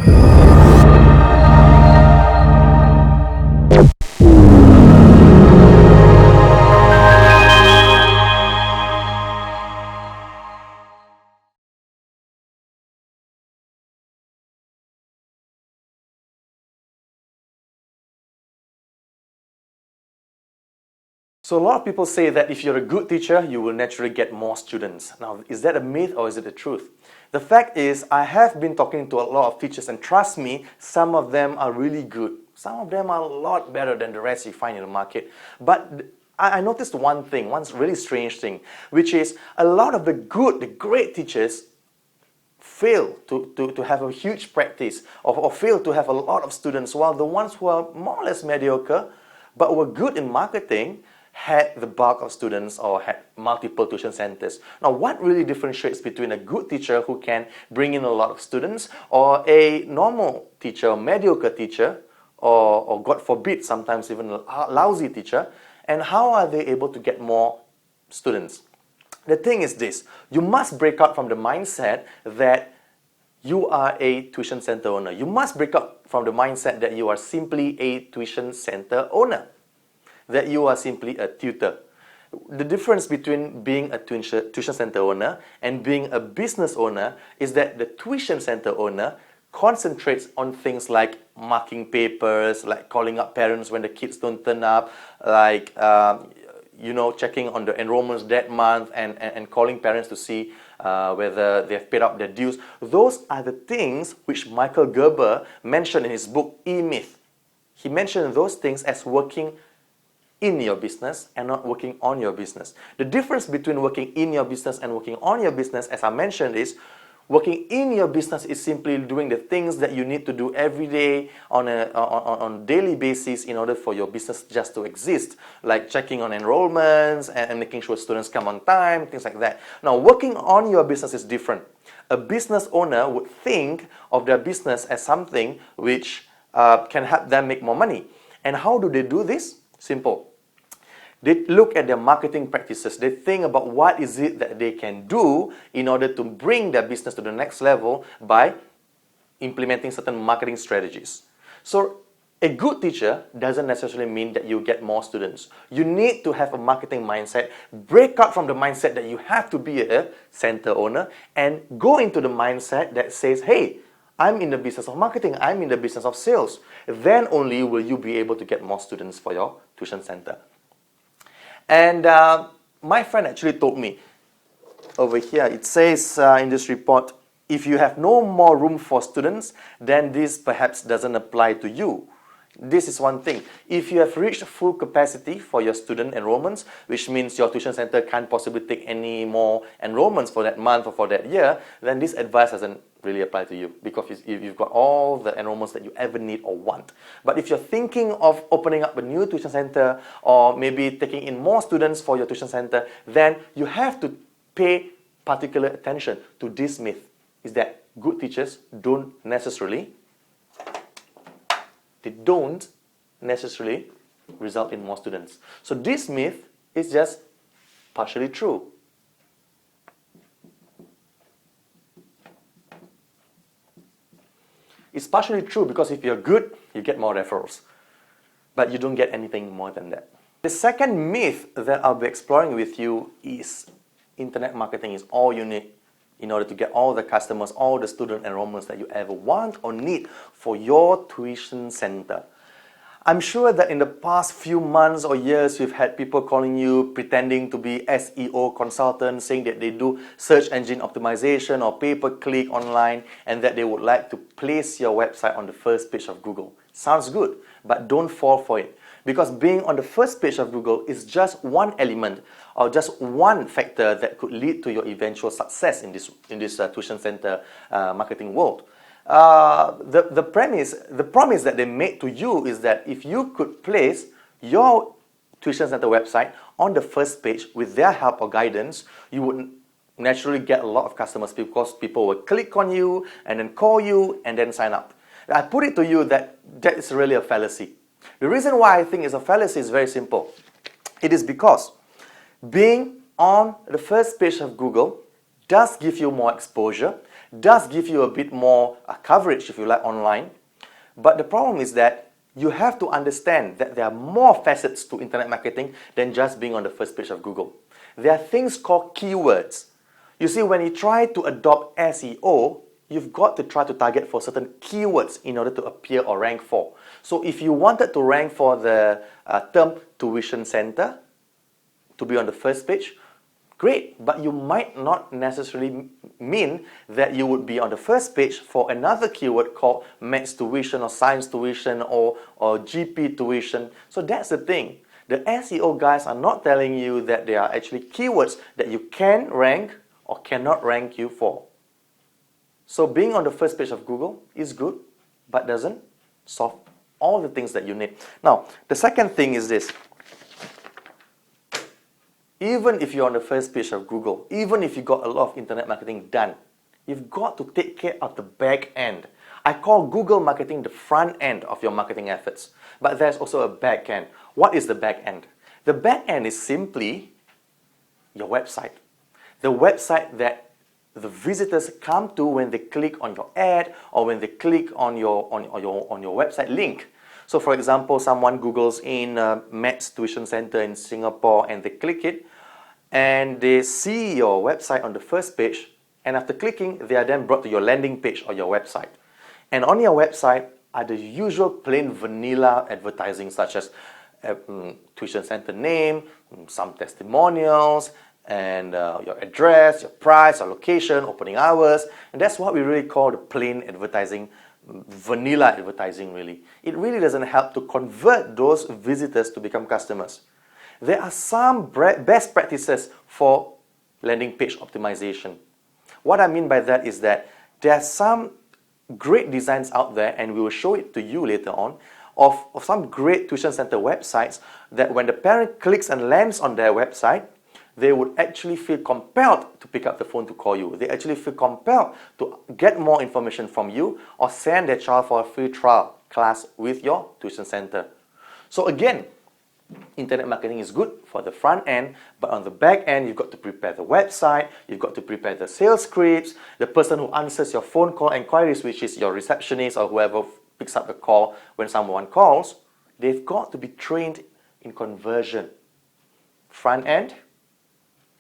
So a lot of people say that if you're a good teacher, you will naturally get more students. Now, is that a myth or is it the truth? The fact is, I have been talking to a lot of teachers, and trust me, some of them are really good. Some of them are a lot better than the rest you find in the market. But I noticed one thing, one really strange thing, which is a lot of the great teachers fail to have a huge practice or fail to have a lot of students, while the ones who are more or less mediocre but were good in marketing had the bulk of students or had multiple tuition centers. Now, what really differentiates between a good teacher who can bring in a lot of students or a normal teacher, mediocre teacher, or God forbid, sometimes even a lousy teacher, and how are they able to get more students? The thing is this, you must break out from the mindset that you are a tuition center owner. You must break out from the mindset that you are simply a tuition center owner, that you are simply a tutor. The difference between being a tuition center owner and being a business owner is that the tuition center owner concentrates on things like marking papers, like calling up parents when the kids don't turn up, like checking on the enrollments that month and calling parents to see whether they've paid up their dues. Those are the things which Michael Gerber mentioned in his book, E-Myth. He mentioned those things as working in your business and not working on your business. The difference between working in your business and working on your business, as I mentioned, is working in your business is simply doing the things that you need to do every day on a daily basis in order for your business just to exist, like checking on enrollments and making sure students come on time, things like that. Now, working on your business is different. A business owner would think of their business as something which can help them make more money. And how do they do this? Simple. They look at their marketing practices. They think about what is it that they can do in order to bring their business to the next level by implementing certain marketing strategies. So a good teacher doesn't necessarily mean that you get more students. You need to have a marketing mindset, break out from the mindset that you have to be a center owner, and go into the mindset that says, hey, I'm in the business of marketing, I'm in the business of sales. Then only will you be able to get more students for your tuition center. And my friend actually told me, over here, it says in this report, if you have no more room for students, then this perhaps doesn't apply to you. This is one thing. If you have reached full capacity for your student enrollments, which means your tuition center can't possibly take any more enrollments for that month or for that year, then this advice doesn't really apply to you because you've got all the enrollments that you ever need or want. But if you're thinking of opening up a new tuition center or maybe taking in more students for your tuition center, then you have to pay particular attention to this myth, is that good teachers don't necessarily result in more students. So this myth is just partially true. It's partially true because if you're good, you get more referrals. But you don't get anything more than that. The second myth that I'll be exploring with you is internet marketing is all you need in order to get all the customers, all the student enrollments that you ever want or need for your tuition center. I'm sure that in the past few months or years, you've had people calling you pretending to be SEO consultants, saying that they do search engine optimization or pay-per-click online and that they would like to place your website on the first page of Google. Sounds good, but don't fall for it. Because being on the first page of Google is just one element or just one factor that could lead to your eventual success in this tuition center marketing world. The promise that they made to you is that if you could place your tuition center website on the first page with their help or guidance, you would naturally get a lot of customers because people will click on you and then call you and then sign up. I put it to you that is really a fallacy. The reason why I think it's a fallacy is very simple. It is because being on the first page of Google does give you more exposure, does give you a bit more coverage, if you like, online. But the problem is that you have to understand that there are more facets to internet marketing than just being on the first page of Google. There are things called keywords. You see, when you try to adopt SEO, you've got to try to target for certain keywords in order to appear or rank for. So if you wanted to rank for the term tuition center to be on the first page, great, but you might not necessarily mean that you would be on the first page for another keyword called maths tuition or science tuition or GP tuition. So that's the thing. The SEO guys are not telling you that there are actually keywords that you can rank or cannot rank you for. So being on the first page of Google is good, but doesn't solve all the things that you need. Now, the second thing is this. Even if you're on the first page of Google, even if you got a lot of internet marketing done, you've got to take care of the back end. I call Google marketing the front end of your marketing efforts. But there's also a back end. What is the back end? The back end is simply your website. The website that the visitors come to when they click on your ad or when they click on your website link. So for example, someone Googles in Maths Tuition Center in Singapore and they click it and they see your website on the first page, and after clicking, they are then brought to your landing page or your website. And on your website are the usual plain vanilla advertising such as tuition center name, some testimonials, and your address, your price, your location, opening hours. And that's what we really call the plain advertising, vanilla advertising really. It really doesn't help to convert those visitors to become customers. There are some best practices for landing page optimization. What I mean by that is that there are some great designs out there, and we will show it to you later on, of some great tuition center websites that when the parent clicks and lands on their website, they would actually feel compelled to pick up the phone to call you. They actually feel compelled to get more information from you or send their child for a free trial class with your tuition center. So again, internet marketing is good for the front end, but on the back end, you've got to prepare the website, you've got to prepare the sales scripts, the person who answers your phone call inquiries, which is your receptionist or whoever picks up the call when someone calls, they've got to be trained in conversion. Front end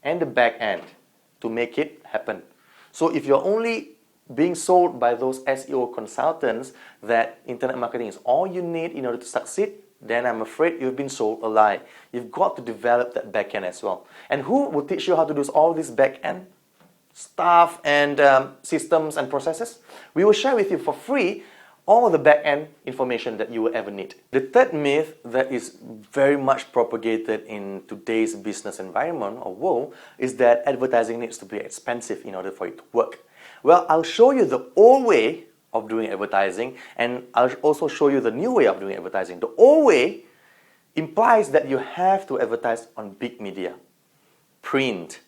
and the back end to make it happen. So if you're only being sold by those SEO consultants that internet marketing is all you need in order to succeed, then I'm afraid you've been sold a lie. You've got to develop that back end as well. And who will teach you how to do all this back end stuff and systems and processes? We will share with you for free all the back-end information that you will ever need. The third myth that is very much propagated in today's business environment or world is that advertising needs to be expensive in order for it to work. Well, I'll show you the old way of doing advertising, and I'll also show you the new way of doing advertising. The old way implies that you have to advertise on big media, print,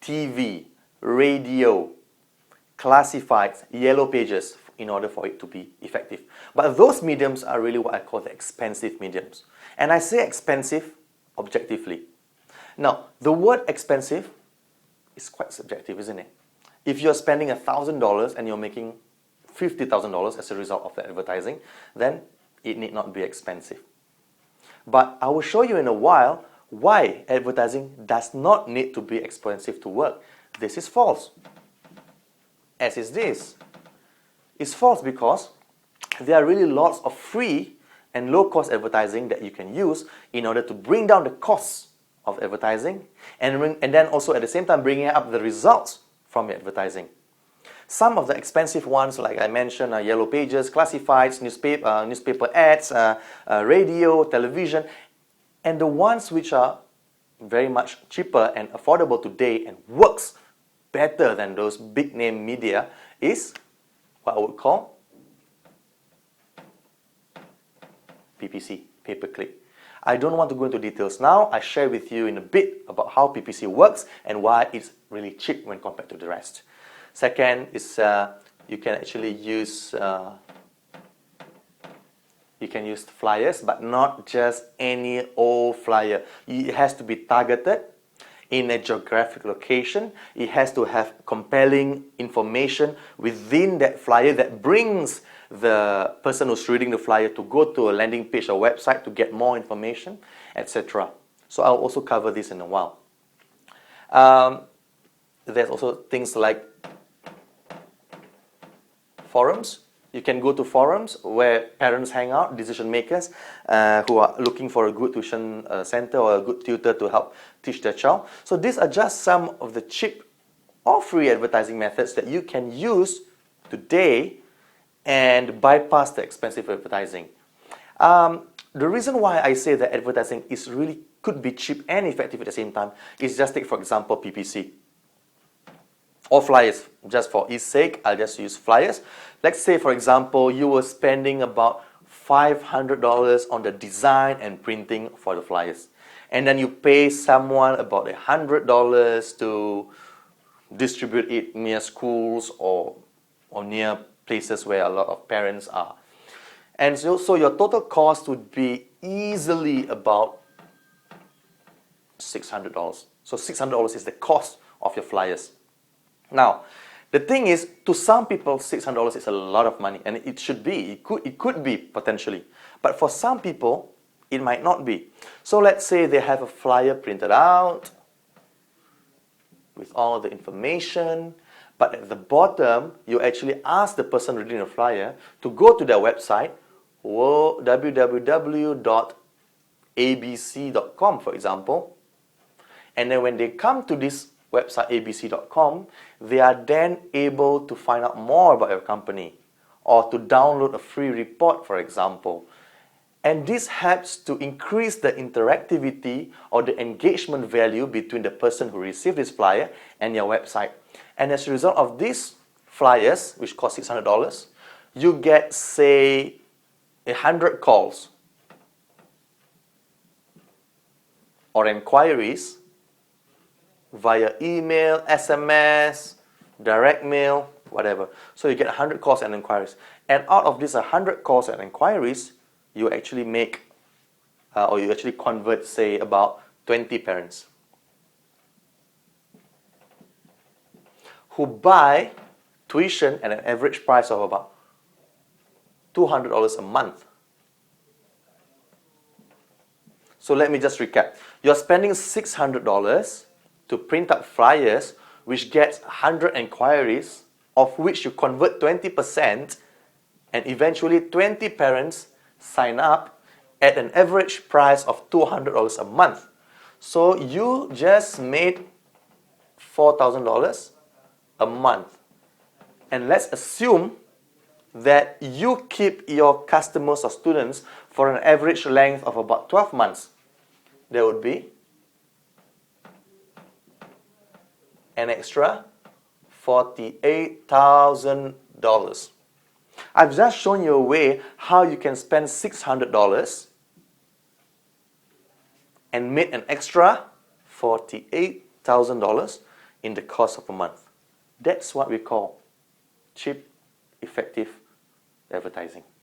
TV, radio, classifieds, yellow pages, in order for it to be effective. But those mediums are really what I call the expensive mediums. And I say expensive objectively. Now, the word expensive is quite subjective, isn't it? If you're spending $1,000 and you're making $50,000 as a result of the advertising, then it need not be expensive. But I will show you in a while why advertising does not need to be expensive to work. This is false. As is this. It's false because there are really lots of free and low-cost advertising that you can use in order to bring down the costs of advertising and then also at the same time bringing up the results from your advertising. Some of the expensive ones, like I mentioned, are yellow pages, classifieds, newspaper ads, radio, television, and the ones which are very much cheaper and affordable today and works better than those big-name media is what I would call PPC, pay-per-click. I don't want to go into details now. I share with you in a bit about how PPC works and why it's really cheap when compared to the rest. Second is you can actually use flyers, but not just any old flyer. It has to be targeted. in a geographic location. It has to have compelling information within that flyer that brings the person who's reading the flyer to go to a landing page or website to get more information, etc. So I'll also cover this in a while. There's also things like forums. You can go to forums where parents hang out, decision makers who are looking for a good tuition center or a good tutor to help teach their child. So these are just some of the cheap or free advertising methods that you can use today and bypass the expensive advertising. The reason why I say that advertising could be cheap and effective at the same time is just take, for example, PPC. Or flyers. Just for ease sake, I'll just use flyers. Let's say, for example, you were spending about $500 on the design and printing for the flyers. And then you pay someone about $100 to distribute it near schools or near places where a lot of parents are. And so your total cost would be easily about $600. So $600 is the cost of your flyers. Now, the thing is, to some people, $600 is a lot of money, and it should be. It could be, potentially. But for some people, it might not be. So let's say they have a flyer printed out with all the information, but at the bottom, you actually ask the person reading the flyer to go to their website, www.abc.com, for example. And then when they come to this website, abc.com, they are then able to find out more about your company or to download a free report, for example. And this helps to increase the interactivity or the engagement value between the person who received this flyer and your website. And as a result of these flyers, which cost $600, you get, say, 100 calls or inquiries via email, SMS, direct mail, whatever. So you get 100 calls and inquiries. And out of these 100 calls and inquiries, you actually make, or you actually convert, say, about 20 parents who buy tuition at an average price of about $200 a month. So let me just recap. You're spending $600 to print up flyers, which gets 100 inquiries, of which you convert 20%, and eventually 20 parents sign up at an average price of $200 a month. So you just made $4,000 a month. And let's assume that you keep your customers or students for an average length of about 12 months. There would be an extra $48,000. I've just shown you a way how you can spend $600 and make an extra $48,000 in the course of a month. That's what we call cheap, effective advertising.